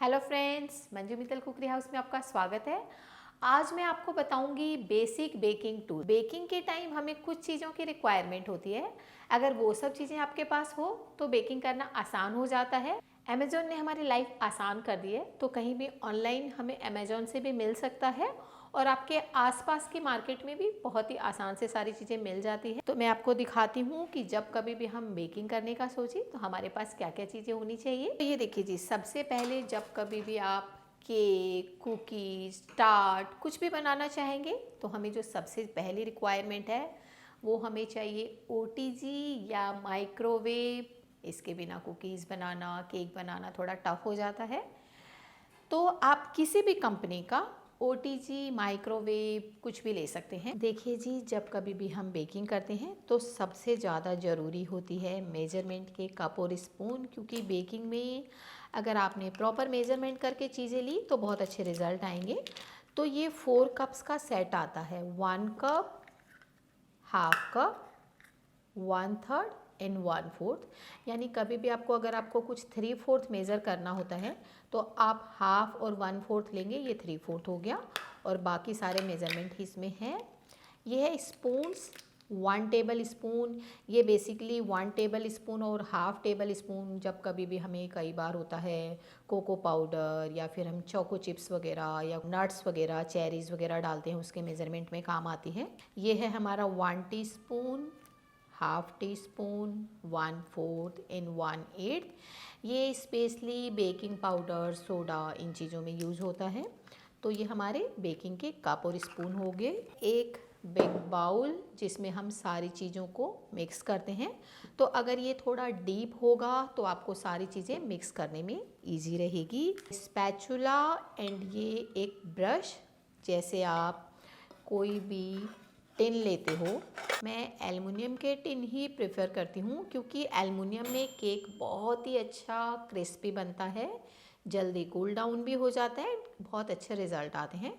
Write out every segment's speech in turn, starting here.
Hello friends, Manju Mittal कुकरी house में आपका स्वागत है। आज मैं आपको बताऊंगी बेसिक बेकिंग टूल। बेकिंग के टाइम हमें कुछ चीज़ों की रिक्वायरमेंट होती है। अगर वो सब चीज़ें आपके पास हो तो बेकिंग करना आसान हो जाता है। अमेज़ॉन ने हमारी लाइफ आसान कर दी है, तो कहीं भी ऑनलाइन हमें अमेज़ॉन से भी मिल सकता है और आपके आसपास की मार्केट में भी बहुत ही आसान से सारी चीज़ें मिल जाती है। तो मैं आपको दिखाती हूँ कि जब कभी भी हम बेकिंग करने का सोचें तो हमारे पास क्या क्या चीज़ें होनी चाहिए। तो ये देखिए जी, सबसे पहले जब कभी भी आप केक, कुकीज़, टार्ट कुछ भी बनाना चाहेंगे तो हमें जो सबसे पहली रिक्वायरमेंट है वो हमें चाहिए ओटीजी या माइक्रोवेव। इसके बिना कुकीज़ बनाना, केक बनाना थोड़ा टफ हो जाता है। तो आप किसी भी कंपनी का ओटीजी, माइक्रोवेव कुछ भी ले सकते हैं। देखिए जी, जब कभी भी हम बेकिंग करते हैं तो सबसे ज़्यादा ज़रूरी होती है मेजरमेंट के कप और स्पून, क्योंकि बेकिंग में अगर आपने प्रॉपर मेजरमेंट करके चीज़ें ली तो बहुत अच्छे रिजल्ट आएंगे। तो ये 4 कप्स का सेट आता है, 1 कप, हाफ कप, 1/3 एंड 1/4। यानी कभी भी आपको अगर आपको कुछ 3/4 मेज़र करना होता है तो आप हाफ और 1/4 लेंगे, ये 3/4 हो गया और बाकी सारे मेज़रमेंट ही इसमें है। ये है स्पून्स, 1 टेबल स्पून। ये बेसिकली 1 टेबल स्पून और हाफ टेबल स्पून जब कभी भी हमें कई बार होता है कोको पाउडर या फिर हम चोको चिप्स वगैरह या नट्स वगैरह, चेरीज़ वगैरह डालते हैं, उसके मेज़रमेंट में काम आती है। ये है हमारा 1 teaspoon, half tea spoon, 1/4 and 1/8। ये स्पेशली बेकिंग पाउडर, सोडा इन चीज़ों में यूज़ होता है। तो ये हमारे बेकिंग के कप और स्पून हो गए। एक बिग बाउल जिसमें हम सारी चीज़ों को मिक्स करते हैं। तो अगर ये थोड़ा डीप होगा तो आपको सारी चीज़ें मिक्स करने में इजी रहेगी। स्पैचुला एंड ये एक ब्रश, जैसे आप कोई भी टिन लेते हो, मैं एल्युमिनियम के टिन ही प्रेफर करती हूँ क्योंकि एल्युमिनियम में केक बहुत ही अच्छा क्रिस्पी बनता है, जल्दी कूल डाउन भी हो जाता है, बहुत अच्छे रिज़ल्ट आते हैं।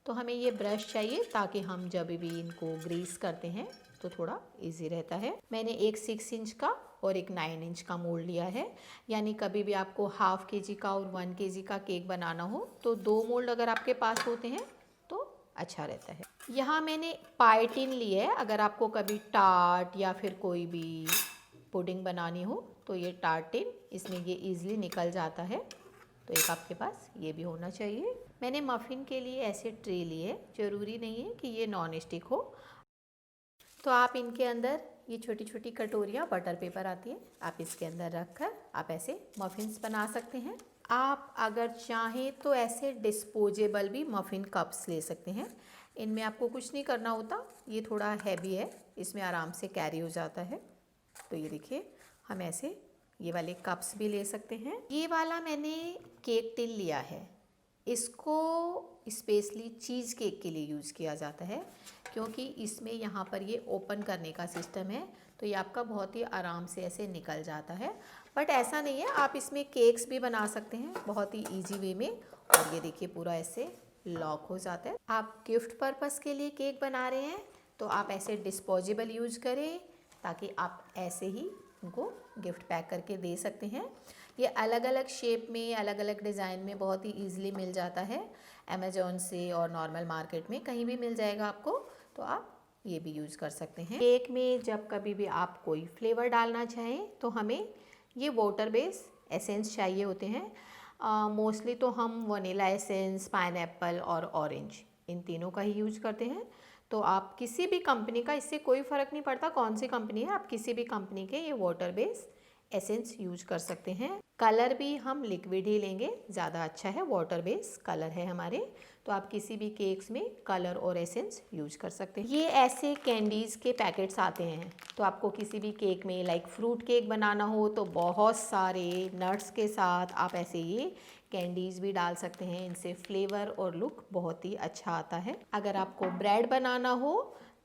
तो हमें ये ब्रश चाहिए ताकि हम जब भी इनको ग्रीस करते हैं तो थोड़ा इजी रहता है। मैंने एक 6 इंच का और एक 9 इंच का मोल्ड लिया है। यानी कभी भी आपको हाफ केजी का और 1 केजी का केक बनाना हो तो 2 मोल्ड अगर आपके पास होते हैं तो अच्छा रहता है। यहाँ मैंने पाई टिन ली है। अगर आपको कभी टार्ट या फिर कोई भी पुडिंग बनानी हो तो ये टार्ट टिन, इसमें ये इजीली निकल जाता है, तो एक आपके पास ये भी होना चाहिए। मैंने मफ़िन के लिए ऐसे ट्रे लिए है, ज़रूरी नहीं है कि ये नॉन स्टिक हो। तो आप इनके अंदर ये छोटी छोटी कटोरियाँ बटर पेपर आती है, आप इसके अंदर रख कर आप ऐसे मफ़िन्स बना सकते हैं। आप अगर चाहें तो ऐसे डिस्पोजेबल भी मफ़िन कप्स ले सकते हैं। इनमें आपको कुछ नहीं करना होता, ये थोड़ा हैवी है, इसमें आराम से कैरी हो जाता है। तो ये देखिए, हम ऐसे ये वाले कप्स भी ले सकते हैं। ये वाला मैंने केक टिन लिया है, इसको स्पेशली चीज़ केक के लिए यूज़ किया जाता है क्योंकि इसमें यहाँ पर ये ओपन करने का सिस्टम है, तो ये आपका बहुत ही आराम से ऐसे निकल जाता है। बट ऐसा नहीं है, आप इसमें केक्स भी बना सकते हैं बहुत ही इजी वे में। और ये देखिए पूरा ऐसे लॉक हो जाता है। आप गिफ्ट पर्पस के लिए केक बना रहे हैं तो आप ऐसे डिस्पोजेबल यूज करें ताकि आप ऐसे ही उनको गिफ्ट पैक करके दे सकते हैं। ये अलग अलग शेप में, अलग अलग डिज़ाइन में बहुत ही ईजिली मिल जाता है अमेज़ॉन से, और नॉर्मल मार्केट में कहीं भी मिल जाएगा आपको, तो आप ये भी यूज़ कर सकते हैं। केक में जब कभी भी आप कोई फ्लेवर डालना चाहें तो हमें ये वाटर बेस एसेंस चाहिए होते हैं। मोस्टली तो हम वनीला एसेंस, पाइनएप्पल और ऑरेंज, इन तीनों का ही यूज करते हैं। तो आप किसी भी कंपनी का, इससे कोई फ़र्क नहीं पड़ता कौन सी कंपनी है, आप किसी भी कंपनी के ये वाटर बेस एसेंस यूज कर सकते हैं। कलर भी हम लिक्विड ही लेंगे, ज़्यादा अच्छा है, वाटर बेस कलर है हमारे, तो आप किसी भी केक्स में कलर और एसेंस यूज कर सकते हैं। ये ऐसे कैंडीज़ के पैकेट्स आते हैं, तो आपको किसी भी केक में लाइक फ्रूट केक बनाना हो तो बहुत सारे नट्स के साथ आप ऐसे ये कैंडीज़ भी डाल सकते हैं, इनसे फ्लेवर और लुक बहुत ही अच्छा आता है। अगर आपको ब्रेड बनाना हो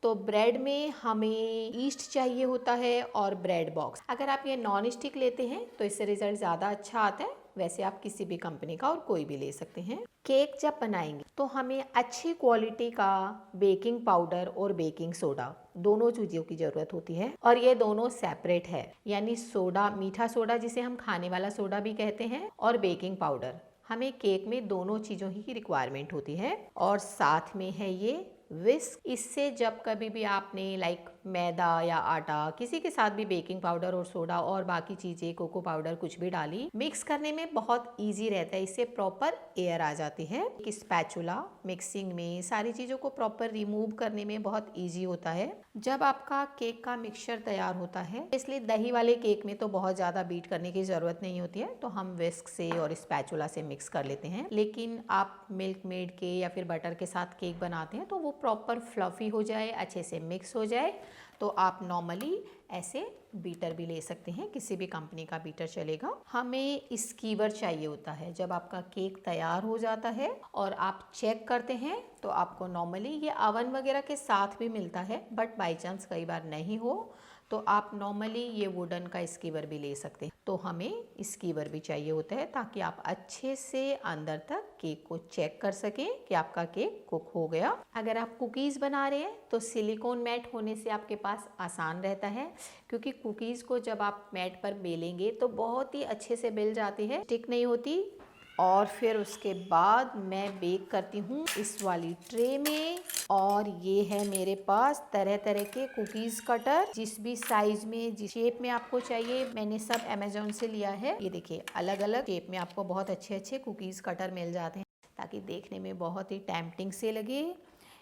तो ब्रेड में हमें ईस्ट चाहिए होता है और ब्रेड बॉक्स। अगर आप ये नॉन स्टिक लेते हैं तो इससे रिजल्ट ज़्यादा अच्छा आता है। वैसे आप किसी भी कंपनी का और कोई भी ले सकते हैं। केक जब बनाएंगे तो हमें अच्छी क्वालिटी का बेकिंग पाउडर और बेकिंग सोडा, दोनों चीज़ों की ज़रूरत होती है, और ये दोनों सेपरेट है। यानी सोडा, मीठा सोडा जिसे हम खाने वाला सोडा भी कहते हैं, और बेकिंग पाउडर हमें केक में दोनों चीज़ों ही की रिक्वायरमेंट होती है। और साथ में है ये विस्क। इससे जब कभी भी आपने लाइक मैदा या आटा किसी के साथ भी बेकिंग पाउडर और सोडा और बाकी चीज़ें कोको पाउडर कुछ भी डाली, मिक्स करने में बहुत इजी रहता है। इससे प्रॉपर एयर आ जाती है। एक स्पैचुला मिक्सिंग में सारी चीज़ों को प्रॉपर रिमूव करने में बहुत इजी होता है। जब आपका केक का मिक्सचर तैयार होता है, इसलिए दही वाले केक में तो बहुत ज़्यादा बीट करने की ज़रूरत नहीं होती है, तो हम विस्क से और स्पैचुला से मिक्स कर लेते हैं। लेकिन आप मिल्क मेड के या फिर बटर के साथ केक बनाते हैं तो वो प्रॉपर फ्लफी हो जाए, अच्छे से मिक्स हो जाए, तो आप नॉर्मली ऐसे बीटर भी ले सकते हैं। किसी भी कंपनी का बीटर चलेगा। हमें स्कीवर चाहिए होता है। जब आपका केक तैयार हो जाता है और आप चेक करते हैं तो आपको नॉर्मली ये ओवन वगैरह के साथ भी मिलता है, बट बाई चांस कई बार नहीं हो तो आप नॉर्मली ये वुडन का स्कीवर भी ले सकते हैं। तो हमें स्कीवर भी चाहिए होता है ताकि आप अच्छे से अंदर तक केक को चेक कर सकें कि आपका केक कुक हो गया। अगर आप कुकीज़ बना रहे हैं तो सिलिकॉन मैट होने से आपके पास आसान रहता है, क्योंकि कुकीज़ को जब आप मैट पर बेलेंगे तो बहुत ही अच्छे से बेल जाती है, स्टिक नहीं होती। और फिर उसके बाद मैं बेक करती हूँ इस वाली ट्रे में। और ये है मेरे पास तरह तरह के कुकीज़ कटर, जिस भी साइज में जिस शेप में आपको चाहिए, मैंने सब अमेज़ॉन से लिया है। ये देखिए अलग अलग शेप में आपको बहुत अच्छे अच्छे कुकीज़ कटर मिल जाते हैं, ताकि देखने में बहुत ही टेम्पटिंग से लगे।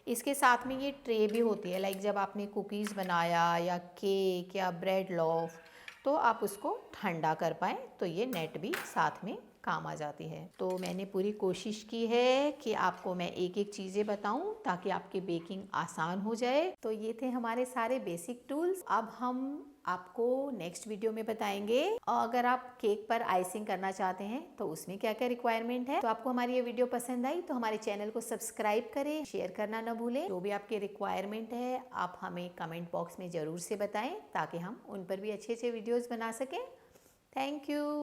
इसके साथ में ये ट्रे भी होती है, लाइक जब आपने कुकीज़ बनाया या केक या ब्रेड लोफ, तो आप उसको ठंडा कर पाएँ, तो ये नेट भी साथ में काम आ जाती है। तो मैंने पूरी कोशिश की है कि आपको मैं एक एक चीज़ें बताऊं ताकि आपकी बेकिंग आसान हो जाए। तो ये थे हमारे सारे बेसिक टूल्स। अब हम आपको नेक्स्ट वीडियो में बताएंगे, और अगर आप केक पर आइसिंग करना चाहते हैं तो उसमें क्या क्या रिक्वायरमेंट है। तो आपको हमारी ये वीडियो पसंद आई तो हमारे चैनल को सब्सक्राइब करें, शेयर करना ना भूलें। जो भी आपके रिक्वायरमेंट है आप हमें कमेंट बॉक्स में ज़रूर से बताएं, ताकि हम उन पर भी अच्छे अच्छे वीडियोज़ बना सकें। Thank you.